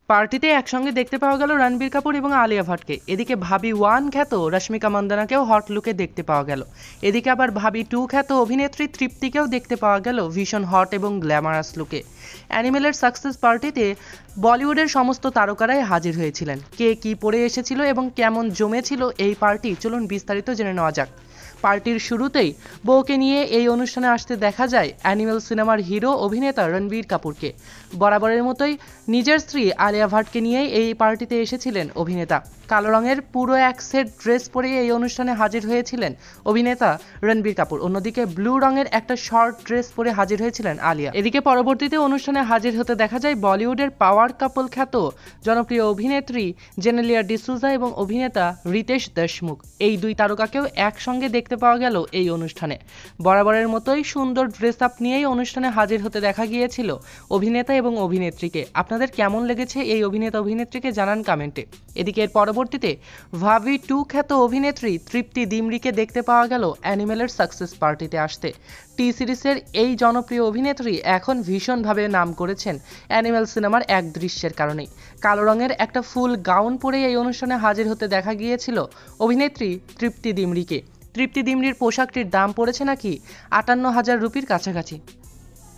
পার্টিতে একসঙ্গে দেখতে পাওয়া গেল রণবীর কাপুর এবং আলিয়া ভাটকে। এদিকে ভাবি 1 খ্যাত রশ্মিকা মান্দানাকেও হট লুকে দেখতে পাওয়া গেল। এদিকে আবার ভাবি 2 খ্যাত অভিনেত্রী তৃপ্তিকেও দেখতে পাওয়া গেল ভীষণ হট এবং গ্ল্যামারাস লুকে। অ্যানিমেলের সাকসেস পার্টিতে বলিউডের সমস্ত তারকারাই হাজির হয়েছিলেন। কে কী পরে এসেছিল এবং কেমন জমেছিল এই পার্টি, চলুন বিস্তারিত জেনে নেওয়া যাক। পার্টির শুরুতেই বউকে নিয়ে এই অনুষ্ঠানে আসতে দেখা যায় অ্যানিমেল সিনেমার হিরো অভিনেতা রণবীর কাপুরকে। বরাবরের মতোই নিজের স্ত্রী আলিয়া ভাটকে নিয়েই এই পার্টিতে এসেছিলেন অভিনেতা। কালো রঙের পুরো এক সেট ড্রেস পরে এই অনুষ্ঠানে হাজির হয়েছিলেন অভিনেতা রণবীর কাপুর। অন্যদিকে ব্লু রঙের একটা শর্ট ড্রেস পরে হাজির হয়েছিলেন আলিয়া। এদিকে পরবর্তীতে অনুষ্ঠানে হাজির হতে দেখা যায় বলিউডের পাওয়ার কাপল খ্যাত জনপ্রিয় অভিনেত্রী জেনেলিয়া ডিসুজা এবং অভিনেতা রিতেশ দেশমুখ। এই দুই তারকাকেও একসঙ্গে দেখতে পাওয়া গেল এই অনুষ্ঠানে। বরাবরের মতোই সুন্দর ড্রেস আপ নিয়েই অনুষ্ঠানে হাজির হতে দেখা গিয়েছিল অভিনেতা এবং অভিনেত্রীকে। আপনাদের কেমন লেগেছে এই অভিনেতা অভিনেত্রীকে জানান কমেন্টে। এদিকে এর পরবর্তীতে ভাবি 2 খ্যাত অভিনেত্রী তৃপ্তি ডিমরিকে দেখতে পাওয়া গেল অ্যানিমেলের সাকসেস পার্টিতে আসতে। টি সিরিজের এই জনপ্রিয় অভিনেত্রী এখন ভীষণভাবে নাম করেছেন অ্যানিমেল সিনেমার এক দৃশ্যের কারণেই। কালো রঙের একটা ফুল গাউন পরে এই অনুষ্ঠানে হাজির হতে দেখা গিয়েছিল অভিনেত্রী তৃপ্তি ডিমরিকে। তৃপ্তি ডিমরির পোশাকটির দাম পড়েছে নাকি 58,000 রুপির কাছাকাছি।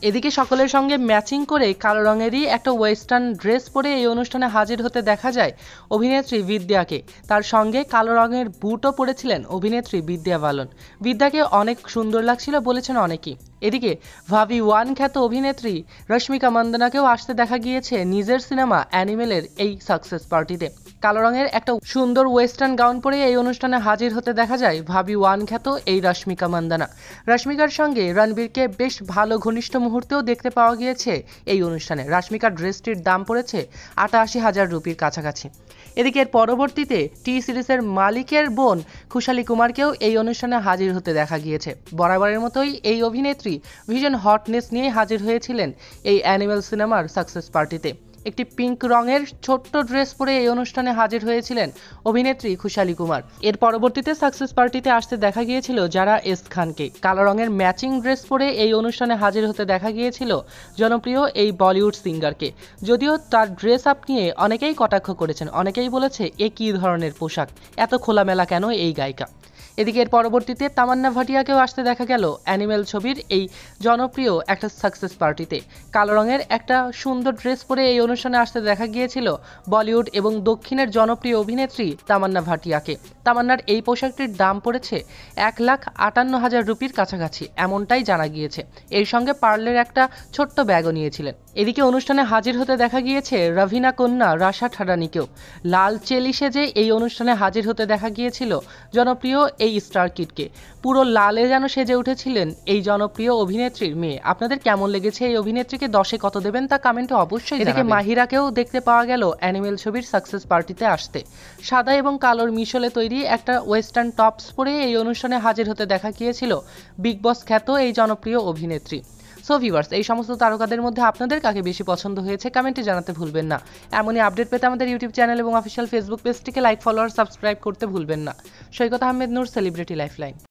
এদিকে সকলের সঙ্গে ম্যাচিং করে কালো রঙেরই একটা ওয়েস্টার্ন ড্রেস পরে এই অনুষ্ঠানে হাজির হতে দেখা যায় অভিনেত্রী বিদ্যাকে। তার সঙ্গে কালো রঙের বুটও পরেছিলেন অভিনেত্রী বিদ্যা বালন। বিদ্যাকে অনেক সুন্দর লাগছিল বলেছেন অনেকেই। এদিকে ভাবি 1 খ্যাত অভিনেত্রী রশ্মিকা মান্দানাকেও আসতে দেখা গিয়েছে নিজের সিনেমা অ্যানিমেলের এই সাকসেস পার্টিতে। কালো রঙের একটা সুন্দর ওয়েস্টার্ন গাউন পরে এই অনুষ্ঠানে হাজির হতে দেখা যায় ভাবি 1 খ্যাত এই রশ্মিকা মান্দানা। রশ্মিকার সঙ্গে রণবীরকে বেশ ভালো ঘনিষ্ঠ মুহূর্তেও দেখতে পাওয়া গিয়েছে এই অনুষ্ঠানে। রশ্মিকার ড্রেসটির দাম পড়েছে 88,000 রুপির কাছাকাছি। এদিকে এর পরবর্তীতে টি সিরিজের মালিকের বোন খুশালী কুমারকেও এই অনুষ্ঠানে হাজির হতে দেখা গিয়েছে। বরাবরের মতোই এই অভিনেত্রী ভীষণ হটনেস নিয়ে হাজির হয়েছিলেন এই অ্যানিমেল সিনেমার সাকসেস পার্টিতে। একটি পিঙ্ক রঙের ছোট্ট ড্রেস পরে এই অনুষ্ঠানে হাজির হয়েছিলেন অভিনেত্রী খুশালী কুমার। এর পরবর্তীতে সাকসেস পার্টিতে আসতে দেখা গিয়েছিল যারা এস খানকে। কালো রঙের ম্যাচিং ড্রেস পরে এই অনুষ্ঠানে হাজির হতে দেখা গিয়েছিল জনপ্রিয় এই বলিউড সিঙ্গারকে। যদিও তার ড্রেস আপ নিয়ে অনেকেই কটাক্ষ করেছেন, অনেকেই বলেছে এ কী ধরনের পোশাক, এত খোলামেলা কেন এই গায়িকা। এদিকে এর পরবর্তীতে তামান্না ভাটিয়াকেও আসতে দেখা গেল অ্যানিমেল ছবির এই জনপ্রিয় একটা সাকসেস পার্টিতে। কালো রঙের একটা সুন্দর ড্রেস পরে এই অনুষ্ঠানে আসতে দেখা গিয়েছিল বলিউড এবং দক্ষিণের জনপ্রিয় অভিনেত্রী তামান্না ভাটিয়াকে। তামান্নার এই পোশাকটির দাম পড়েছে 1,58,000 রুপির কাছাকাছি, এমনটাই জানা গিয়েছে। এর সঙ্গে পার্লের একটা ছোট্ট ব্যাগও নিয়েছিলেন। এদিকে অনুষ্ঠানে হাজির হতে দেখা গিয়েছে রভিনা কন্যা রাশা ঠাডানিকেও। লাল চেলি সেজে এই অনুষ্ঠানে হাজির হতে দেখা গিয়েছিল জনপ্রিয় এই স্টার কিডকে। পুরো লালে যেন সেজে উঠেছিলেন এই জনপ্রিয় অভিনেত্রীর মেয়ে। আপনাদের কেমন লেগেছে এই অভিনেত্রীকে, 10-এ কত দেবেন তা কমেন্টে অবশ্যই জানাবেন। এদিকে মাহিরাকেও দেখতে পাওয়া গেল অ্যানিমেল ছবির সাকসেস পার্টিতে আসতে। সাদা এবং কালোর মিশলে তৈরি একটা ওয়েস্টার্ন টপস পরে এই অনুষ্ঠানে হাজির হতে দেখা গিয়েছিল বিগ বস খ্যাত এই জনপ্রিয় অভিনেত্রী। সো ভিউয়ার্স, এই সমস্ত তারকাদের মধ্যে আপনাদের কাকে বেশি পছন্দ হয়েছে কমেন্টে জানাতে ভুলবেন না। এমনই আপডেট পেতে আমাদের ইউটিউব চ্যানেল এবং অফিসিয়াল ফেসবুক পেজটিকে লাইক, ফলো আর সাবস্ক্রাইব করতে ভুলবেন না। সৈকত আহমেদ নূর, সেলিব্রিটি লাইফলাইন।